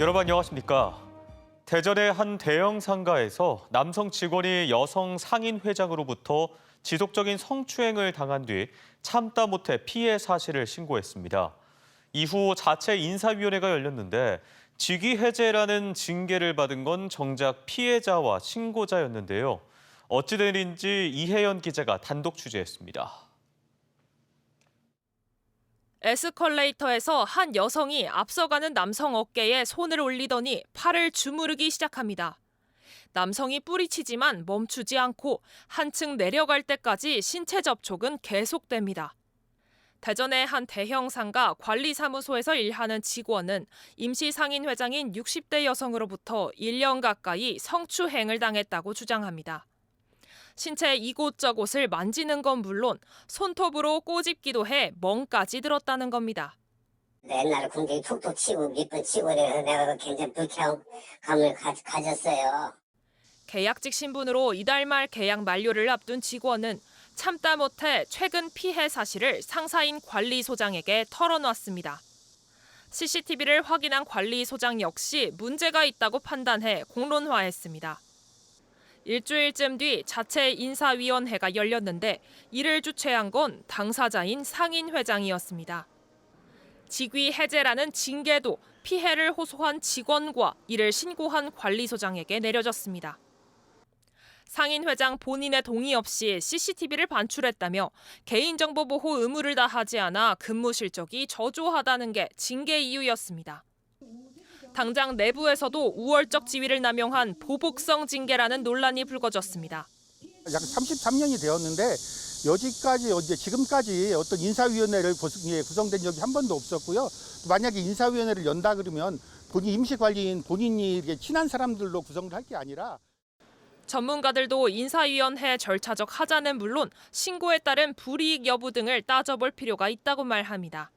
여러분 안녕하십니까? 대전의 한 대형 상가에서 남성 직원이 여성 상인 회장으로부터 지속적인 성추행을 당한 뒤 참다 못해 피해 사실을 신고했습니다. 이후 자체 인사위원회가 열렸는데 직위 해제라는 징계를 받은 건 정작 피해자와 신고자였는데요. 어찌 된 일인지 이혜연 기자가 단독 취재했습니다. 에스컬레이터에서 한 여성이 앞서가는 남성 어깨에 손을 올리더니 팔을 주무르기 시작합니다. 남성이 뿌리치지만 멈추지 않고 한층 내려갈 때까지 신체 접촉은 계속됩니다. 대전의 한 대형 상가 관리사무소에서 일하는 직원은 임시 상인 회장인 60대 여성으로부터 1년 가까이 성추행을 당했다고 주장합니다. 신체 이곳저곳을 만지는 건 물론 손톱으로 꼬집기도 해 멍까지 들었다는 겁니다. 옛날에 궁뎅이 툭툭 치고 밑번 치고 그래서 내가 굉장히 불쾌한 감을 가졌어요. 계약직 신분으로 이달 말 계약 만료를 앞둔 직원은 참다 못해 최근 피해 사실을 상사인 관리소장에게 털어놨습니다. CCTV를 확인한 관리소장 역시 문제가 있다고 판단해 공론화했습니다. 일주일쯤 뒤 자체 인사위원회가 열렸는데 이를 주최한 건 당사자인 상인 회장이었습니다. 직위 해제라는 징계도 피해를 호소한 직원과 이를 신고한 관리소장에게 내려졌습니다. 상인 회장 본인의 동의 없이 CCTV를 반출했다며 개인정보 보호 의무를 다하지 않아 근무 실적이 저조하다는 게 징계 이유였습니다. 당장 내부에서도 우월적 지위를 남용한 보복성 징계라는 논란이 불거졌습니다. 약 33년이 되었는데 여지까지 지금까지 어떤 인사위원회를 구성된 적이 한 번도 없었고요. 만약에 인사위원회를 연다 그러면 본인 임시관리인 본인이 이렇게 친한 사람들로 구성을 할 게 아니라. 전문가들도 인사위원회 절차적 하자는 물론 신고에 따른 불이익 여부 등을 따져볼 필요가 있다고 말합니다.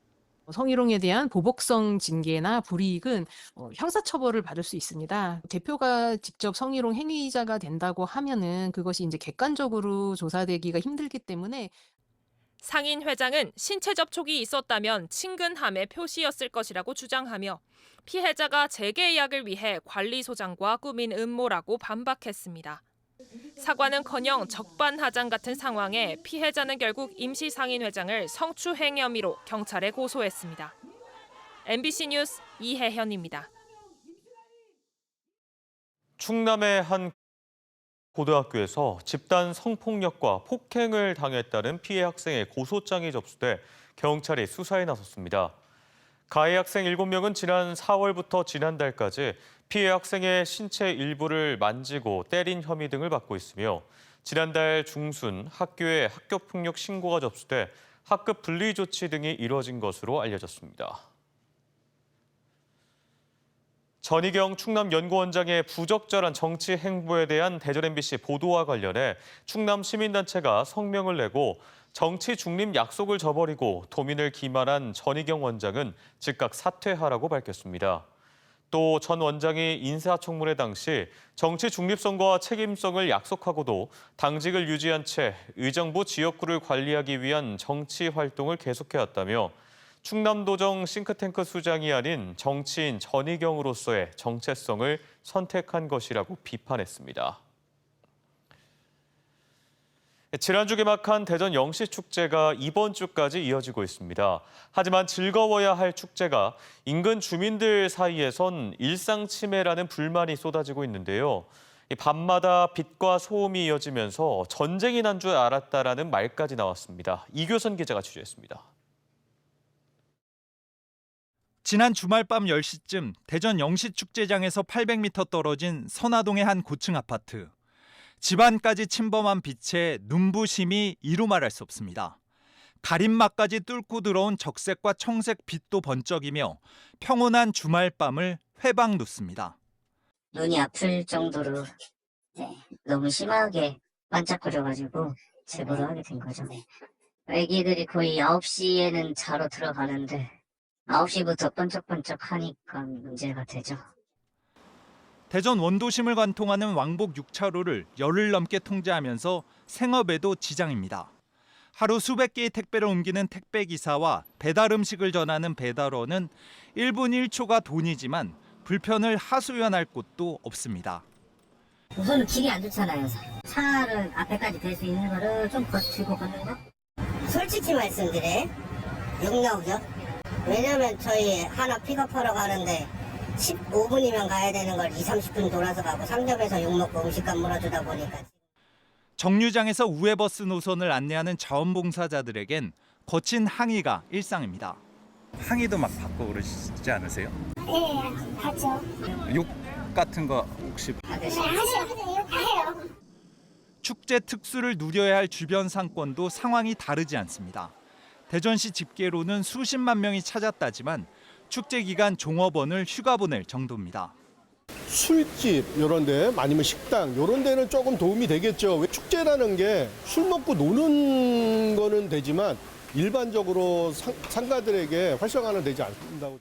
성희롱에 대한 보복성 징계나 불이익은 형사처벌을 받을 수 있습니다. 대표가 직접 성희롱 행위자가 된다고 하면은 그것이 이제 객관적으로 조사되기가 힘들기 때문에 상인 회장은 신체 접촉이 있었다면 친근함의 표시였을 것이라고 주장하며 피해자가 재계약을 위해 관리소장과 꾸민 음모라고 반박했습니다. 사과는커녕 적반하장 같은 상황에 피해자는 결국 임시 상인 회장을 성추행 혐의로 경찰에 고소했습니다. MBC 뉴스 이혜현입니다. 충남의 한 고등학교에서 집단 성폭력과 폭행을 당했다는 피해 학생의 고소장이 접수돼 경찰이 수사에 나섰습니다. 가해 학생 7명은 지난 4월부터 지난달까지 피해 학생의 신체 일부를 만지고 때린 혐의 등을 받고 있으며 지난달 중순 학교에 학교폭력 신고가 접수돼 학급 분리 조치 등이 이뤄진 것으로 알려졌습니다. 전희경 충남연구원장의 부적절한 정치 행보에 대한 대전 MBC 보도와 관련해 충남 시민단체가 성명을 내고 정치 중립 약속을 저버리고 도민을 기만한 전희경 원장은 즉각 사퇴하라고 밝혔습니다. 또 전 원장이 인사청문회 당시 정치 중립성과 책임성을 약속하고도 당직을 유지한 채 의정부 지역구를 관리하기 위한 정치 활동을 계속해왔다며 충남도정 싱크탱크 수장이 아닌 정치인 전희경으로서의 정체성을 선택한 것이라고 비판했습니다. 지난주 개막한 대전 영시축제가 이번 주까지 이어지고 있습니다. 하지만 즐거워야 할 축제가 인근 주민들 사이에선 일상 침해라는 불만이 쏟아지고 있는데요. 밤마다 빛과 소음이 이어지면서 전쟁이 난 줄 알았다라는 말까지 나왔습니다. 이교선 기자가 취재했습니다. 지난 주말 밤 10시쯤 대전 영시축제장에서 800m 떨어진 선화동의 한 고층 아파트. 집안까지 침범한 빛에 눈부심이 이루 말할 수 없습니다. 가림막까지 뚫고 들어온 적색과 청색 빛도 번쩍이며 평온한 주말 밤을 회방 놓습니다. 눈이 아플 정도로 너무 심하게 반짝거려가지고 제보를 하게 된 거죠. 애기들이 거의 9시에는 자러 들어가는데 9시부터 번쩍번쩍 하니까 문제가 되죠. 대전 원도심을 관통하는 왕복 6차로를 열흘 넘게 통제하면서 생업에도 지장입니다. 하루 수백 개의 택배를 옮기는 택배기사와 배달 음식을 전하는 배달원은 1분 1초가 돈이지만 불편을 하소연할 곳도 없습니다. 우선은 길이 안 좋잖아요. 차를 앞에까지 댈 수 있는 거를 좀 들고 걷는 거? 솔직히 말씀드려 욕 나오죠. 왜냐면 저희 하나 픽업하러 가는데 15분이면 가야 되는 걸 20-30분 돌아서 가고 상점에서 욕먹고 음식값 물어주다 보니까. 정류장에서 우회버스 노선을 안내하는 자원봉사자들에겐 거친 항의가 일상입니다. 항의도 막 받고 그러시지 않으세요? 네, 하죠. 욕 같은 거 혹시? 네, 하죠. 다 해요. 축제 특수를 누려야 할 주변 상권도 상황이 다르지 않습니다. 대전시 집계로는 수십만 명이 찾았다지만 축제 기간 종업원을 휴가 보낼 정도입니다. 술집 이런 데 아니면 식당 이런 데는 조금 도움이 되겠죠. 왜 축제라는 게 술 먹고 노는 거는 되지만 일반적으로 상가들에게 활성화는 되지 않는다고.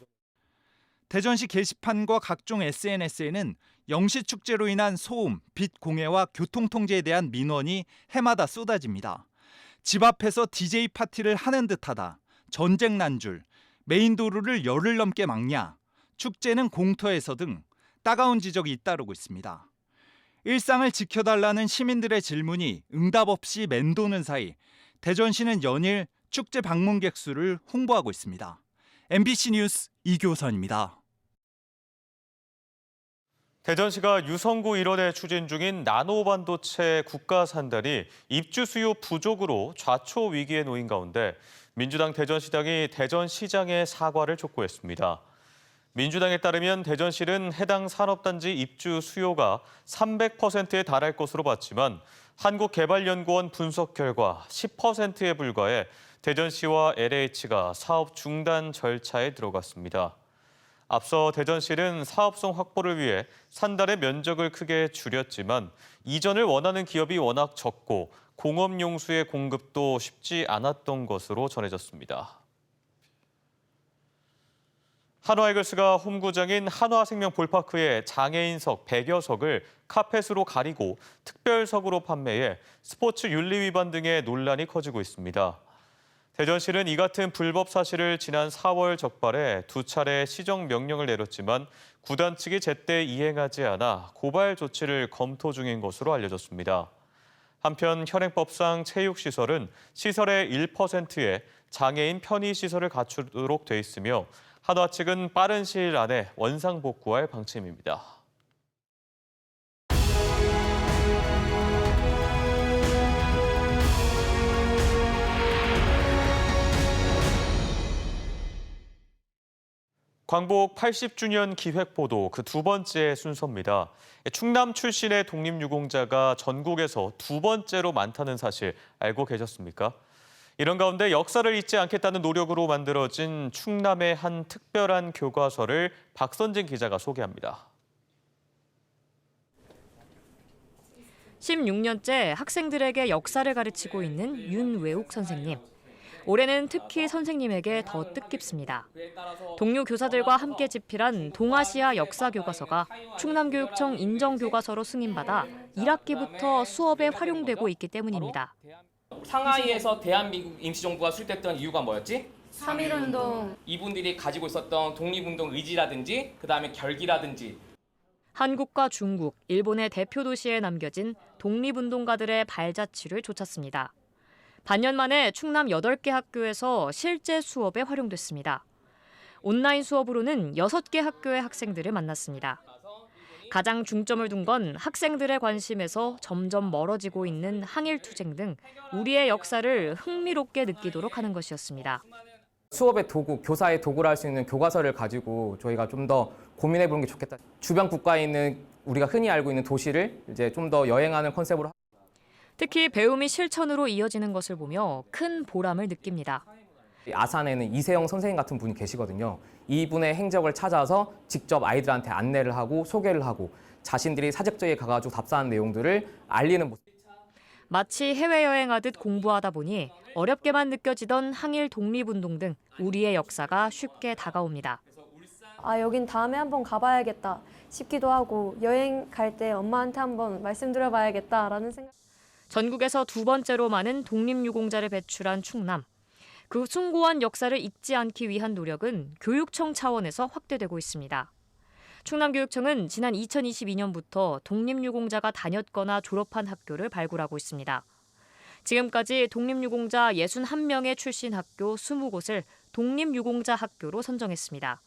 대전시 게시판과 각종 SNS에는 영시축제로 인한 소음, 빛 공해와 교통통제에 대한 민원이 해마다 쏟아집니다. 집 앞에서 DJ 파티를 하는 듯하다, 전쟁 난 줄, 메인 도로를 열흘 넘게 막냐, 축제는 공터에서 등 따가운 지적이 잇따르고 있습니다. 일상을 지켜달라는 시민들의 질문이 응답 없이 맴도는 사이 대전시는 연일 축제 방문객 수를 홍보하고 있습니다. MBC 뉴스 이교선입니다. 대전시가 유성구 일원에 추진 중인 나노반도체 국가산단이 입주 수요 부족으로 좌초 위기에 놓인 가운데 민주당 대전시당이 대전시장에 사과를 촉구했습니다. 민주당에 따르면 대전시는 해당 산업단지 입주 수요가 300%에 달할 것으로 봤지만 한국개발연구원 분석 결과 10%에 불과해 대전시와 LH가 사업 중단 절차에 들어갔습니다. 앞서 대전시는 사업성 확보를 위해 산단의 면적을 크게 줄였지만 이전을 원하는 기업이 워낙 적고 공업용수의 공급도 쉽지 않았던 것으로 전해졌습니다. 한화이글스가 홈구장인 한화생명 볼파크의 장애인석 100여 석을 카펫으로 가리고 특별석으로 판매해 스포츠 윤리 위반 등의 논란이 커지고 있습니다. 대전시는 이 같은 불법 사실을 지난 4월 적발해 2차례 시정 명령을 내렸지만 구단 측이 제때 이행하지 않아 고발 조치를 검토 중인 것으로 알려졌습니다. 한편 현행법상 체육시설은 시설의 1%에 장애인 편의시설을 갖추도록 돼 있으며 한화 측은 빠른 시일 안에 원상복구할 방침입니다. 광복 80주년 기획보도 그 두 번째 순서입니다. 충남 출신의 독립유공자가 전국에서 두 번째로 많다는 사실 알고 계셨습니까? 이런 가운데 역사를 잊지 않겠다는 노력으로 만들어진 충남의 한 특별한 교과서를 박선진 기자가 소개합니다. 16년째 학생들에게 역사를 가르치고 있는 윤외욱 선생님. 올해는 특히 선생님에게 더 뜻깊습니다. 동료 교사들과 함께 집필한 동아시아 역사 교과서가 충남교육청 인정교과서로 승인받아 1학기부터 수업에 활용되고 있기 때문입니다. 상하이에서 대한민국 임시정부가 수립됐던 이유가 뭐였지? 3.1운동. 이분들이 가지고 있었던 독립운동 의지라든지 그다음에 결기라든지 한국과 중국, 일본의 대표 도시에 남겨진 독립운동가들의 발자취를 쫓았습니다. 반년 만에 충남 8개 학교에서 실제 수업에 활용됐습니다. 온라인 수업으로는 6개 학교의 학생들을 만났습니다. 가장 중점을 둔 건 학생들의 관심에서 점점 멀어지고 있는 항일투쟁 등 우리의 역사를 흥미롭게 느끼도록 하는 것이었습니다. 수업의 도구, 교사의 도구를 할 수 있는 교과서를 가지고 저희가 좀 더 고민해 보는 게 좋겠다. 주변 국가에 있는 우리가 흔히 알고 있는 도시를 이제 좀 더 여행하는 컨셉으로. 특히 배움이 실천으로 이어지는 것을 보며 큰 보람을 느낍니다. 아산에는 이세영 선생님 같은 분이 계시거든요. 이분의 행적을 찾아서 직접 아이들한테 안내를 하고 소개를 하고 자신들이 사직지에 가가지고 답사한 내용들을 알리는 모습. 마치 해외여행하듯 공부하다 보니 어렵게만 느껴지던 항일 독립운동 등 우리의 역사가 쉽게 다가옵니다. 아, 여긴 다음에 한번 가봐야겠다 싶기도 하고 여행 갈 때 엄마한테 한번 말씀드려봐야겠다라는 생각. 전국에서 두 번째로 많은 독립유공자를 배출한 충남. 그 숭고한 역사를 잊지 않기 위한 노력은 교육청 차원에서 확대되고 있습니다. 충남교육청은 지난 2022년부터 독립유공자가 다녔거나 졸업한 학교를 발굴하고 있습니다. 지금까지 독립유공자 61명의 출신 학교 20곳을 독립유공자 학교로 선정했습니다.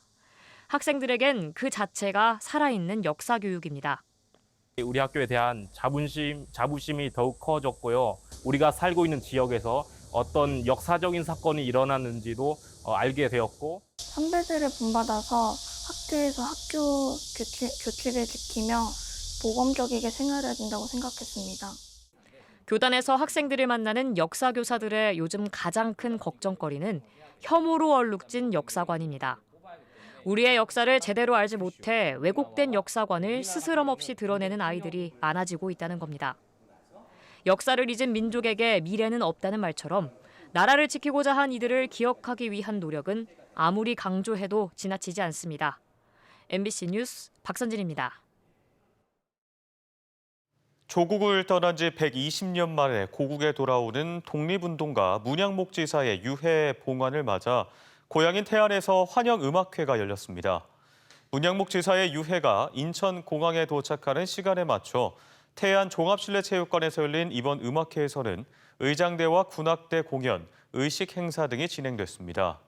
학생들에겐 그 자체가 살아있는 역사 교육입니다. 우리 학교에 대한 자부심이 더욱 커졌고요. 우리가 살고 있는 지역에서 어떤 역사적인 사건이 일어났는지도 알게 되었고, 선배들을 본받아서 학교에서 학교 규칙을 지키며 모범적이게 생활해야 된다고 생각했습니다. 교단에서 학생들을 만나는 역사교사들의 요즘 가장 큰 걱정거리는 혐오로 얼룩진 역사관입니다. 우리의 역사를 제대로 알지 못해 왜곡된 역사관을 스스럼 없이 드러내는 아이들이 많아지고 있다는 겁니다. 역사를 잊은 민족에게 미래는 없다는 말처럼 나라를 지키고자 한 이들을 기억하기 위한 노력은 아무리 강조해도 지나치지 않습니다. MBC 뉴스 박선진입니다. 조국을 떠난 지 120년 만에 고국에 돌아오는 독립운동가 문양목 지사의 유해 봉환을 맞아 고향인 태안에서 환영음악회가 열렸습니다. 문양목 지사의 유해가 인천공항에 도착하는 시간에 맞춰 태안 종합실내체육관에서 열린 이번 음악회에서는 의장대와 군악대 공연, 의식 행사 등이 진행됐습니다.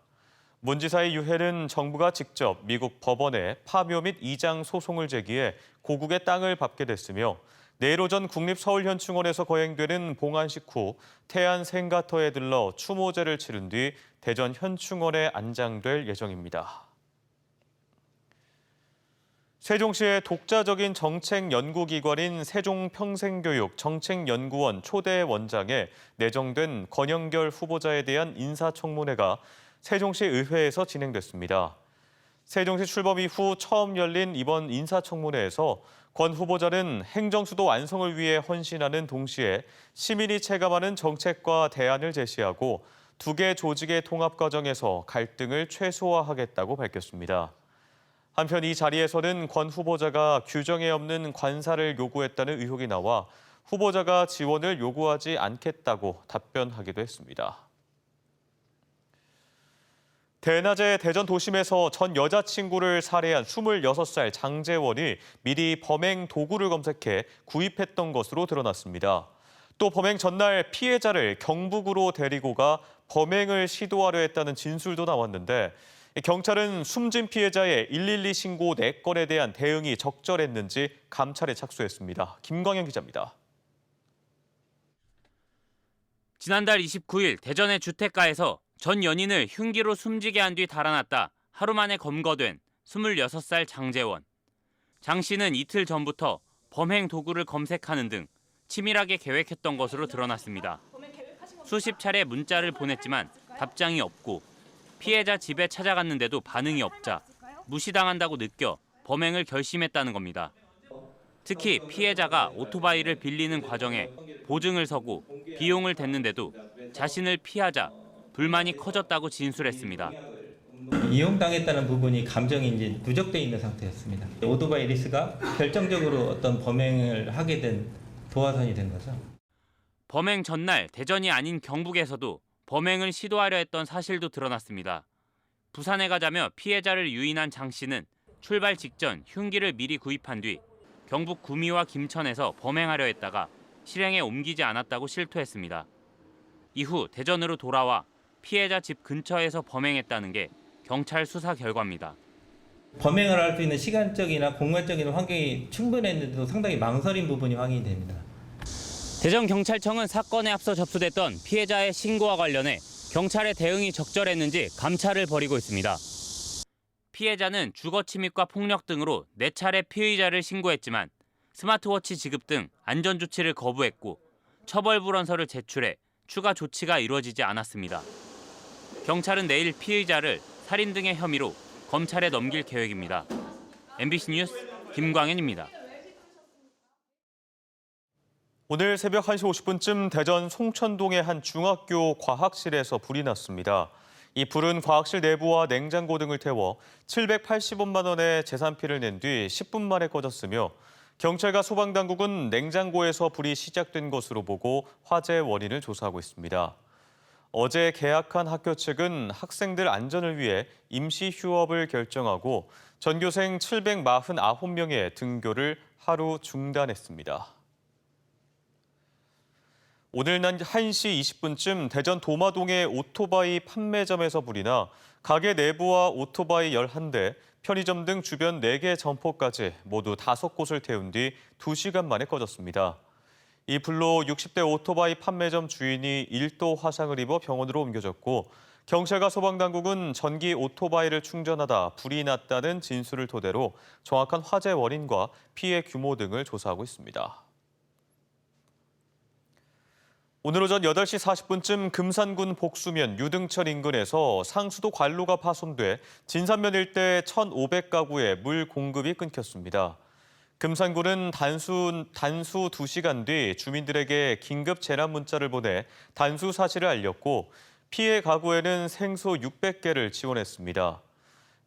문 지사의 유해는 정부가 직접 미국 법원에 파묘 및 이장 소송을 제기해 고국의 땅을 밟게 됐으며 내일 오전 국립서울현충원에서 거행되는 봉안식 후 태안 생가터에 들러 추모제를 치른 뒤 대전 현충원에 안장될 예정입니다. 세종시의 독자적인 정책 연구기관인 세종평생교육 정책연구원 초대 원장에 내정된 권영결 후보자에 대한 인사청문회가 세종시 의회에서 진행됐습니다. 세종시 출범 이후 처음 열린 이번 인사청문회에서 권 후보자는 행정수도 완성을 위해 헌신하는 동시에 시민이 체감하는 정책과 대안을 제시하고 두 개 조직의 통합 과정에서 갈등을 최소화하겠다고 밝혔습니다. 한편 이 자리에서는 권 후보자가 규정에 없는 관사를 요구했다는 의혹이 나와 후보자가 지원을 요구하지 않겠다고 답변하기도 했습니다. 대낮에 대전 도심에서 전 여자친구를 살해한 26살 장재원이 미리 범행 도구를 검색해 구입했던 것으로 드러났습니다. 또 범행 전날 피해자를 경북으로 데리고 가 범행을 시도하려 했다는 진술도 나왔는데 경찰은 숨진 피해자의 112 신고 4건에 대한 대응이 적절했는지 감찰에 착수했습니다. 김광현 기자입니다. 지난달 29일 대전의 주택가에서 전 연인을 흉기로 숨지게 한 뒤 달아났다 하루 만에 검거된 26살 장재원. 장 씨는 이틀 전부터 범행 도구를 검색하는 등 치밀하게 계획했던 것으로 드러났습니다. 수십 차례 문자를 보냈지만 답장이 없고 피해자 집에 찾아갔는데도 반응이 없자 무시당한다고 느껴 범행을 결심했다는 겁니다. 특히 피해자가 오토바이를 빌리는 과정에 보증을 서고 비용을 댔는데도 자신을 피하자 불만이 커졌다고 진술했습니다. 이용당했다는 부분이 감정이 이제 누적돼 있는 상태였습니다. 오토바이 리스가 결정적으로 어떤 범행을 하게 된 도화선이 된 거죠. 범행 전날 대전이 아닌 경북에서도 범행을 시도하려 했던 사실도 드러났습니다. 부산에 가자며 피해자를 유인한 장 씨는 출발 직전 흉기를 미리 구입한 뒤 경북 구미와 김천에서 범행하려 했다가 실행에 옮기지 않았다고 실토했습니다. 이후 대전으로 돌아와 피해자 집 근처에서 범행했다는 게 경찰 수사 결과입니다. 범행을 할 수 있는 시간적이나 공간적인 환경이 충분했는데도 상당히 망설인 부분이 확인이 됩니다. 대전경찰청은 사건에 앞서 접수됐던 피해자의 신고와 관련해 경찰의 대응이 적절했는지 감찰을 벌이고 있습니다. 피해자는 주거 침입과 폭력 등으로 4차례 피의자를 신고했지만 스마트워치 지급 등 안전조치를 거부했고 처벌불원서를 제출해 추가 조치가 이루어지지 않았습니다. 경찰은 내일 피의자를 살인 등의 혐의로 검찰에 넘길 계획입니다. MBC 뉴스 김광현입니다. 오늘 새벽 1시 50분쯤 대전 송천동의 한 중학교 과학실에서 불이 났습니다. 이 불은 과학실 내부와 냉장고 등을 태워 780원만 원의 재산피를 낸 뒤 10분 만에 꺼졌으며 경찰과 소방당국은 냉장고에서 불이 시작된 것으로 보고 화재 원인을 조사하고 있습니다. 어제 개학한 학교 측은 학생들 안전을 위해 임시 휴업을 결정하고 전교생 749명의 등교를 하루 중단했습니다. 오늘 낮 1시 20분쯤 대전 도마동의 오토바이 판매점에서 불이 나 가게 내부와 오토바이 11대, 편의점 등 주변 4개 점포까지 모두 5곳을 태운 뒤 2시간 만에 꺼졌습니다. 이 불로 60대 오토바이 판매점 주인이 1도 화상을 입어 병원으로 옮겨졌고 경찰과 소방당국은 전기 오토바이를 충전하다 불이 났다는 진술을 토대로 정확한 화재 원인과 피해 규모 등을 조사하고 있습니다. 오늘 오전 8시 40분쯤 금산군 복수면 유등천 인근에서 상수도 관로가 파손돼 진산면 일대 1,500가구에 물 공급이 끊겼습니다. 금산군은 단수 2시간 뒤 주민들에게 긴급 재난 문자를 보내 단수 사실을 알렸고 피해 가구에는 생수 600개를 지원했습니다.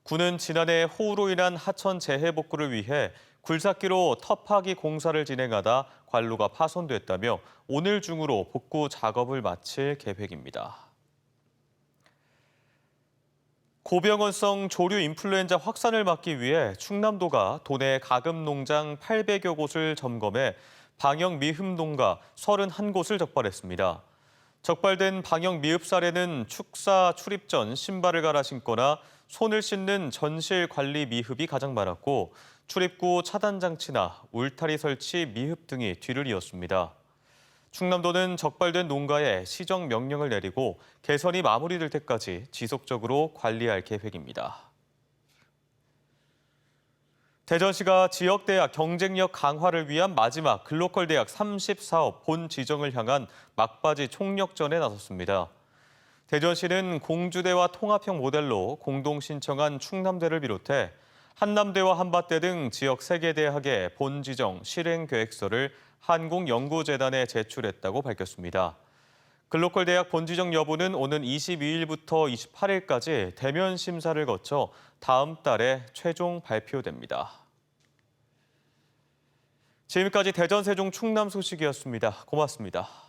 군은 지난해 호우로 인한 하천 재해 복구를 위해 굴삭기로 터파기 공사를 진행하다 관로가 파손됐다며 오늘 중으로 복구 작업을 마칠 계획입니다. 고병원성 조류 인플루엔자 확산을 막기 위해 충남도가 도내 가금 농장 800여 곳을 점검해 방역 미흡 농가 31곳을 적발했습니다. 적발된 방역 미흡 사례는 축사 출입 전 신발을 갈아 신거나 손을 씻는 전실 관리 미흡이 가장 많았고 출입구 차단 장치나 울타리 설치 미흡 등이 뒤를 이었습니다. 충남도는 적발된 농가에 시정 명령을 내리고 개선이 마무리될 때까지 지속적으로 관리할 계획입니다. 대전시가 지역대학 경쟁력 강화를 위한 마지막 글로컬 대학 30사업 본 지정을 향한 막바지 총력전에 나섰습니다. 대전시는 공주대와 통합형 모델로 공동 신청한 충남대를 비롯해 한남대와 한밭대 등 지역 3개 대학의 본 지정 실행 계획서를 한국연구재단에 제출했다고 밝혔습니다. 글로컬 대학 본 지정 여부는 오는 22일부터 28일까지 대면 심사를 거쳐 다음 달에 최종 발표됩니다. 지금까지 대전, 세종, 충남 소식이었습니다. 고맙습니다.